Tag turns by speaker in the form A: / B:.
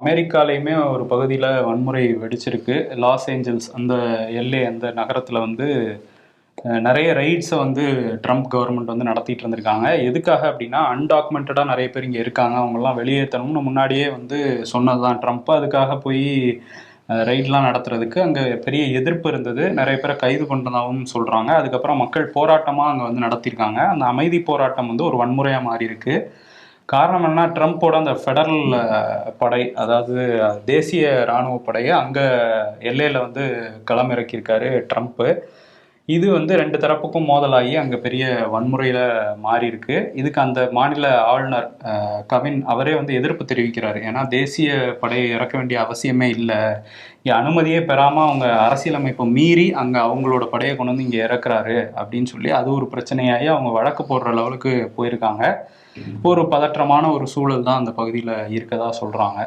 A: அமெரிக்காலயுமே ஒரு பகுதியில வன்முறை வெடிச்சிருக்கு. லாஸ் ஏஞ்சல்ஸ் அந்த நகரத்துல வந்து நெறைய ரெய்ட்ஸ வந்து ட்ரம்ப் கவர்ன்மெண்ட் வந்து நடத்திட்டு இருந்திருக்காங்க. எதுக்காக அப்டின்னா, அன்டாக்குமென்டடா நெறைய பேர் இங்க இருக்காங்க. அவங்கலாம் வெளியேத்தணும்னு முன்னாடியே வந்து சொன்னது தான் ட்ரம்ப். அதுக்காக போய் ரெய்ட்லாம் நடத்துறதுக்கு அங்க பெரிய எதிர்ப்பு இருந்தது. நெறைய பேர கைது பண்ணதாவும் சொல்றாங்க. அதுக்கப்புறம் மக்கள் போராட்டமா அங்க வந்து நடத்தியிருக்காங்க. அந்த அமைதி போராட்டம் வந்து ஒரு வன்முறையா மாறியிருக்கு. காரணம் என்னன்னா, ட்ரம்ப்போட அந்த ஃபெடரல் படை, அதாவது தேசிய ராணுவ படைய அங்க எல்லையில வந்து களமிறக்கியிருக்காரு ட்ரம்ப்பு. இது வந்து 2 தரப்புக்கும் மோதலாகி அங்க பெரிய வன்முறையில மாறியிருக்கு. இதுக்கு அந்த மாநில ஆளுநர் கவின் அவரே வந்து எதிர்ப்பு தெரிவிக்கிறாரு. ஏன்னா தேசிய படையை இறக்க வேண்டிய அவசியமே இல்ல. இங்க அனுமதியே பெறாம அவங்க அரசியலமைப்பை மீறி அங்க அவங்களோட படையை கொண்டு வந்து இங்க இறக்குறாரு அப்படின்னு சொல்லி அது ஒரு பிரச்சனையாகி அவங்க வழக்கு போடுற லெவலுக்கு போயிருக்காங்க. இப்போ ஒரு பதற்றமான ஒரு சூழல் தான் அந்த பகுதியில இருக்கதா சொல்றாங்க.